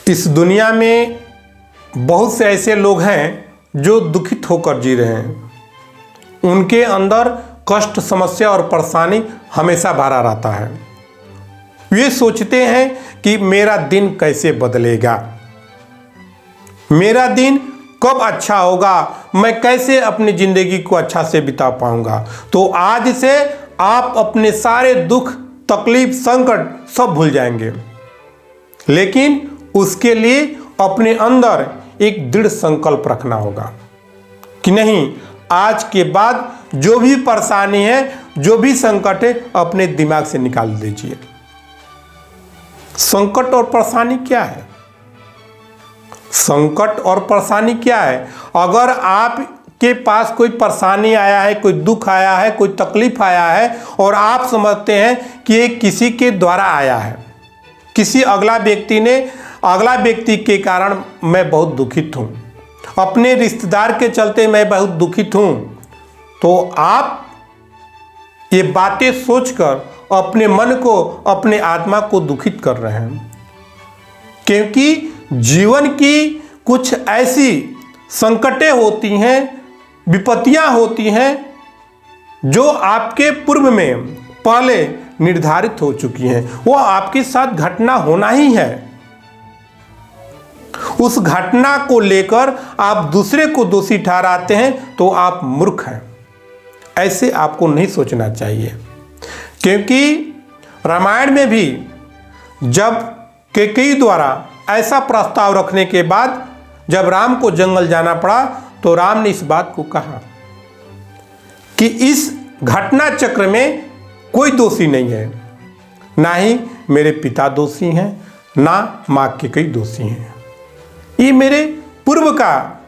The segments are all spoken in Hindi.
इस दुनिया में बहुत से ऐसे लोग हैं जो दुखित होकर जी रहे हैं। उनके अंदर कष्ट, समस्या और परेशानी हमेशा भरा रहता है। वे सोचते हैं कि मेरा दिन कैसे बदलेगा, मेरा दिन कब अच्छा होगा, मैं कैसे अपनी ज़िंदगी को अच्छा से बिता पाऊंगा। तो आज से आप अपने सारे दुख, तकलीफ, संकट सब भूल जाएंगे। लेकिन उसके लिए अपने अंदर एक दृढ़ संकल्प रखना होगा कि नहीं, आज के बाद जो भी परेशानी है, जो भी संकट है, अपने दिमाग से निकाल दीजिए। संकट और परेशानी क्या है? संकट और परेशानी क्या है? अगर आपके पास कोई परेशानी आया है, कोई दुख आया है, कोई तकलीफ आया है और आप समझते हैं कि ये किसी के द्वारा आया है, किसी अगला व्यक्ति के कारण मैं बहुत दुखित हूँ, अपने रिश्तेदार के चलते मैं बहुत दुखित हूँ, तो आप ये बातें सोचकर अपने मन को, अपने आत्मा को दुखित कर रहे हैं। क्योंकि जीवन की कुछ ऐसी संकटें होती हैं, विपत्तियां होती हैं जो आपके पूर्व में पहले निर्धारित हो चुकी हैं। वो आपके साथ घटना होना ही है। उस घटना को लेकर आप दूसरे को दोषी ठहराते हैं तो आप मूर्ख हैं। ऐसे आपको नहीं सोचना चाहिए। क्योंकि रामायण में भी जब कैकेयी द्वारा ऐसा प्रस्ताव रखने के बाद जब राम को जंगल जाना पड़ा तो राम ने इस बात को कहा कि इस घटना चक्र में कोई दोषी नहीं है, ना ही मेरे पिता दोषी हैं, ना माँ कैकेयी दोषी हैं। ये मेरे पूर्व का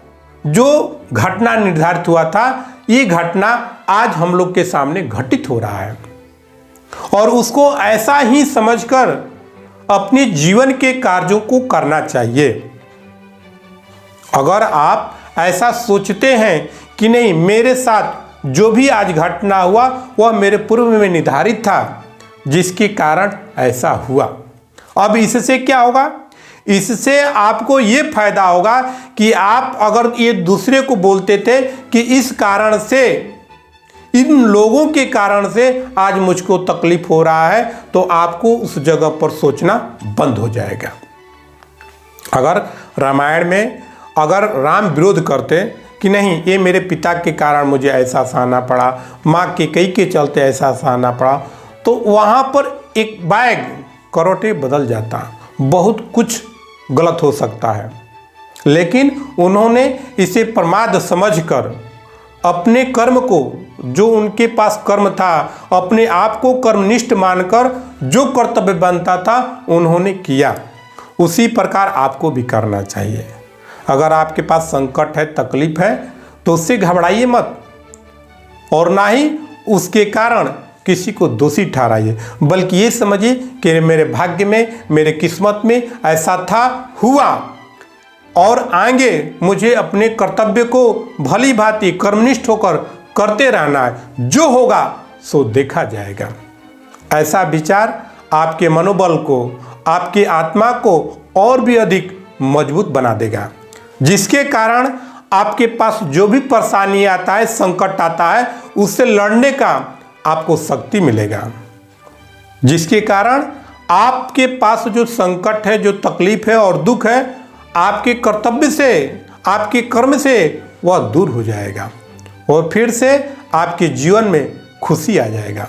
जो घटना निर्धारित हुआ था, ये घटना आज हम लोग के सामने घटित हो रहा है और उसको ऐसा ही समझकर अपने जीवन के कार्यों को करना चाहिए। अगर आप ऐसा सोचते हैं कि नहीं, मेरे साथ जो भी आज घटना हुआ वह मेरे पूर्व में निर्धारित था, जिसके कारण ऐसा हुआ। अब इससे क्या होगा? इससे आपको ये फायदा होगा कि आप अगर ये दूसरे को बोलते थे कि इस कारण से, इन लोगों के कारण से आज मुझको तकलीफ हो रहा है, तो आपको उस जगह पर सोचना बंद हो जाएगा। अगर रामायण में अगर राम विरोध करते कि नहीं, ये मेरे पिता के कारण मुझे ऐसा सहना पड़ा, माँ कैकेयी के चलते ऐसा सहना पड़ा, तो वहाँ पर एक बैग करोटे बदल जाता, बहुत कुछ गलत हो सकता है। लेकिन उन्होंने इसे प्रमाद समझकर अपने कर्म को, जो उनके पास कर्म था, अपने आप को कर्मनिष्ठ मानकर जो कर्तव्य बनता था उन्होंने किया। उसी प्रकार आपको भी करना चाहिए। अगर आपके पास संकट है, तकलीफ है, तो उससे घबराइए मत और ना ही उसके कारण किसी को दोषी ठहराइए, बल्कि ये समझिए कि मेरे भाग्य में, मेरे किस्मत में ऐसा था, हुआ और आगे मुझे अपने कर्तव्य को भली भांति कर्मनिष्ठ होकर करते रहना है। जो होगा सो देखा जाएगा। ऐसा विचार आपके मनोबल को, आपकी आत्मा को और भी अधिक मजबूत बना देगा, जिसके कारण आपके पास जो भी परेशानी आता है, संकट आता है, उससे लड़ने का आपको शक्ति मिलेगा, जिसके कारण आपके पास जो संकट है, जो तकलीफ है और दुख है, आपके कर्तव्य से, आपके कर्म से वह दूर हो जाएगा और फिर से आपके जीवन में खुशी आ जाएगा।